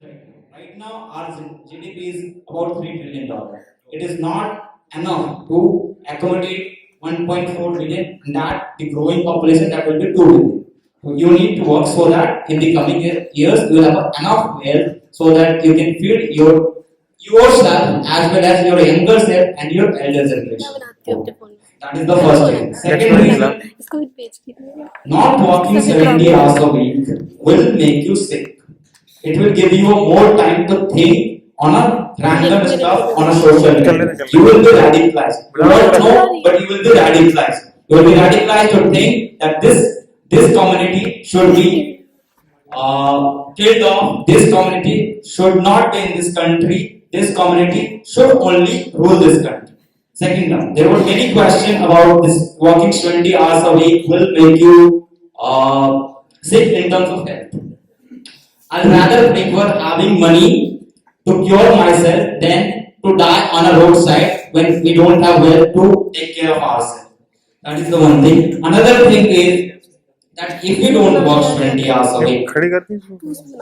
Right now, our GDP is about $3 trillion. It is not enough to accommodate 1.4 billion, and that the growing population that will be 2 billion. So you need to work so that in the coming years you will have enough wealth so that you can feed yourself as well as your younger self and your elder generation. That is the first thing. Second reason, not working 70 hours a week will make you sick. It will give you more time to think on a random stuff on a social media. You will be radicalized. You won't know, but you will be radicalized. You will be radicalized to think that this community should be killed off. This community should not be in this country. This community should only rule this country. Second term, there were many questions about this working 20 hours a week will make you sick in terms of health. I'd rather prefer having money to cure myself than to die on a roadside when we don't have wealth to take care of ourselves. That is the one thing. Another thing is that if you don't work 20 hours a week,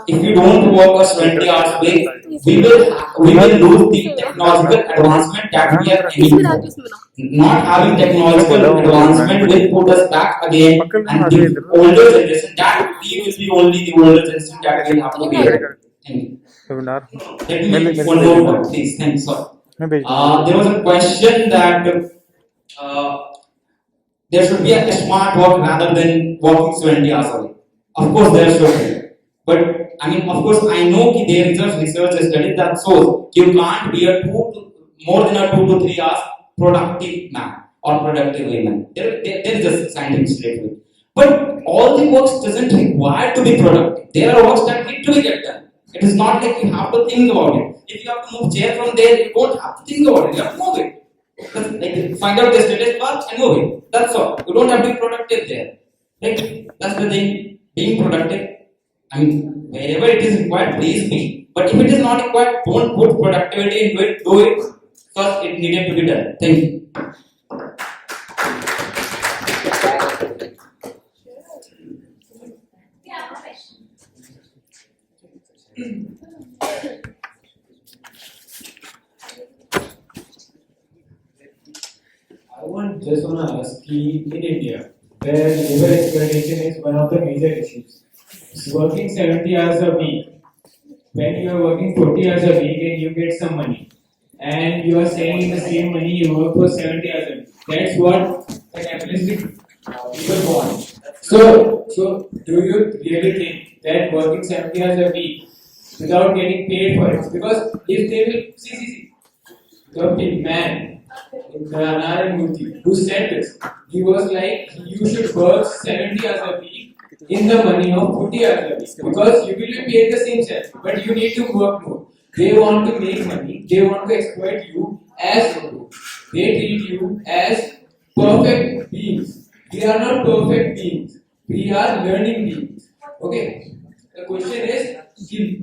if you don't work 20 hours a week, we will lose the technological advancement that we are aiming for. Not having technological advancement will put us back again, and the older generation that we will be only the older generation that will have to be here. Thank you. Let me one more point, please. Thanks. Sorry. There was a question that uh, there should be a smart work rather than working 20 hours a week. Of course, there should be. But I mean, of course, I know that there is a research study that shows you can't be more than a 2 to 3 hours productive man or productive woman. There is a scientific statement. But all the works doesn't require to be productive. There are works that need to be get done. It is not like you have to think about it. If you have to move chair from there, you don't have to think about it. You have to move it. Like find out the status bar and move it. That's all. You don't have to be productive there. Right? That's the thing. Being productive. I mean, wherever it is required, please be. But if it is not required, don't put productivity into it. Do it because it needed to be done. Thank you. Just want to ask in India, where labor exploitation is one of the major issues. Working 70 hours a week, when you are working 40 hours a week and you get some money, and you are saying the same money you work for 70 hours a week. That's what the capitalistic people want. So do you really think that working 70 hours a week without getting paid for it? Because if they will, see, the man Murthy, who said this, he was like, you should work 70 hours a week in the money of 40 hours a week because you will be paid the same salary, but you need to work more. They want to make money, they want to exploit you as you. They treat you as perfect beings. We are not perfect beings, we are learning beings. Okay, the question is,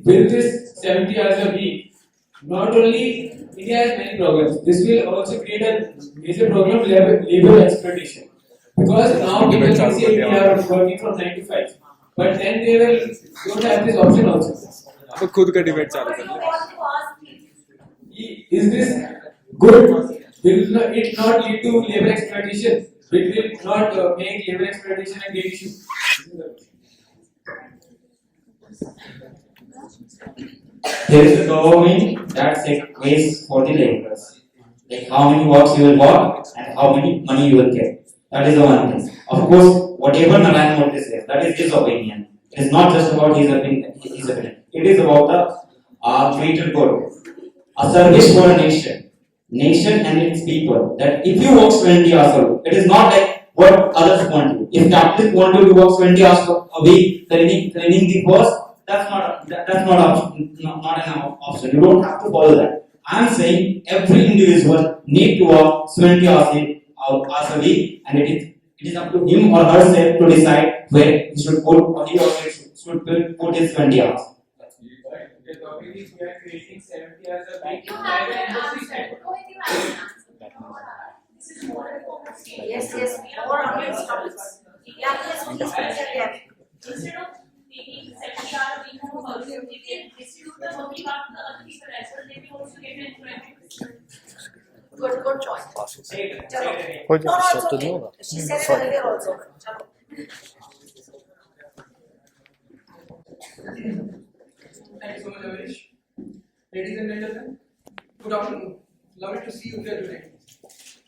will this 70 hours a week not only India has many problems. This will also create a major problem labor exploitation. Because now people can say we are working from 9 to 5. But then they don't have this option also. तो खुद का debate चालू कर Is this good? Will it not lead to labor exploitation? It will not make labor exploitation a big issue. There is a government that sets ways for the laborers. Like how many works you will work and how many money you will get. That is the one thing. Of course, whatever Narayan Murthy says, that is his opinion. It is not just about his opinion. It is about the greater good. A service for a nation and its people. That if you work 20 hours a week, it is not like what others want you. If capitalists want you to work 20 hours a week, training the boss, that's not an option. You don't have to follow that. I'm saying every individual need to work 20 hours a week, and it is up to him or herself to decide where he should put or he or she should put his 20 hours. The topic is we are creating 70 hours a week. Yes, more on its topics. Yeah, please, please, Instead of taking 70 hours a week, you can distribute the working out to the other people as well, they will also get employment. Good choice. Chalo. हो No, जाएगा it's सब तो okay. नहीं होगा She said it earlier also. Chalo. Thank you so much, Avarish. Ladies and gentlemen, good afternoon. Lovely to see you here today.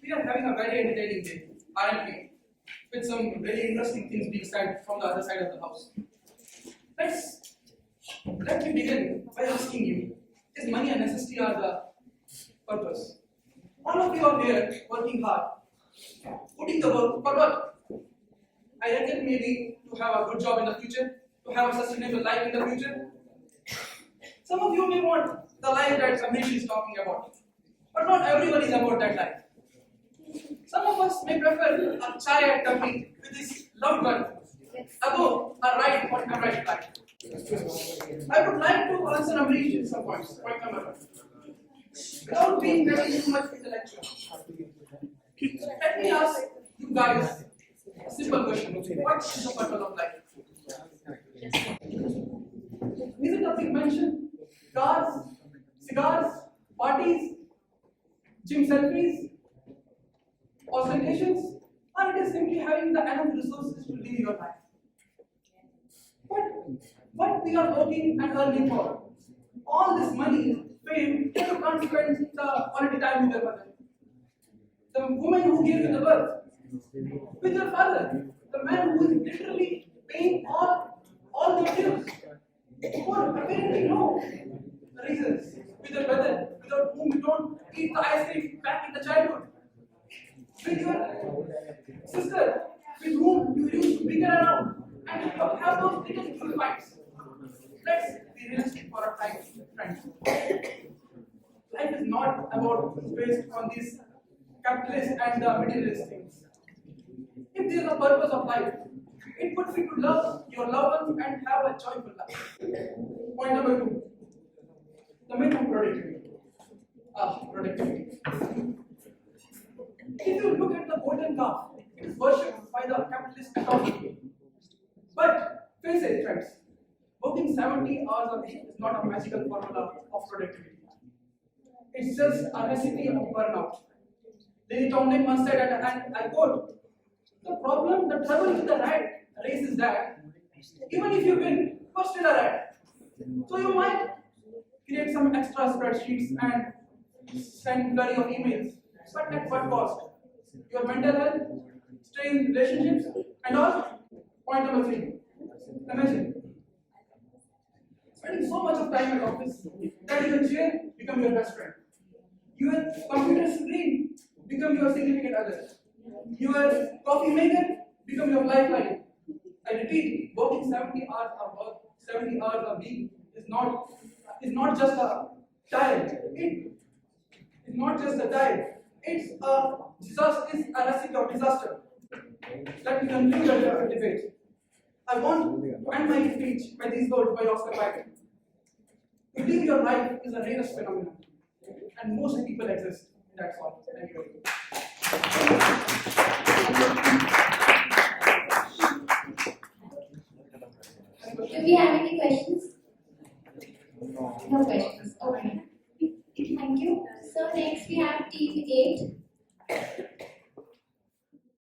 We are having a very entertaining day, aren't we? With some very interesting things being said from the other side of the house. Let me begin by asking you, is money a necessity or the purpose? All of you are here working hard, putting the work for what? I reckon maybe to have a good job in the future, to have a sustainable life in the future. Some of you may want the life that Amish is talking about, but not everyone is about that life. Some of us may prefer a chai at cafe with his loved one, above a ride on a right life. I would like to answer Amish in some points. Point number one. Without being very too much intellectual, let me ask you guys a simple question. What is the purpose of life? Is it a big mansion, cars, cigars, parties, gym selfies, ostentations, or it is simply having the enough resources to live your life? What we are working and earning for, all this money, fame, you can't spend the quality time with your mother, the woman who gave you the birth, with your father, the man who is literally paying all the bills, who are apparently know the reasons, with your brother, without whom you don't eat the ice cream back in the childhood, with your sister, with whom you used to bigger around, and you have those little fights. Let's be realistic for a time, friends. Life is not about based on these capitalist and the materialist things. If there is a purpose of life, it would be to love your loved ones and have a joyful life. Point number two, the myth of productivity. Productivity. If you look at the golden calf, it is worshipped by the capitalist economy. But face it, friends, working 70 hours a week is not a magical formula of productivity. It's just a recipe of burnout. Lily Tomlin once said, and I quote, the trouble with the rat race is that even if you win, you're still a rat. So you might create some extra spreadsheets and send flurry of emails, but at what cost? Your mental health, strained relationships, and all. Point number three. Imagine spending so much of time at office that your chair become your best friend. Your computer screen become your significant other. Your coffee maker become your lifeline. I repeat, working 70 hours a week is not just a diet. It is not just a diet. It's a disaster. It's a recipe of disaster. Let me conclude the debate. I want to end my speech by these words by Oscar Wilde. To live your life is a rarest phenomenon, and most people exist. That's all. Thank you very much. Do we have any questions?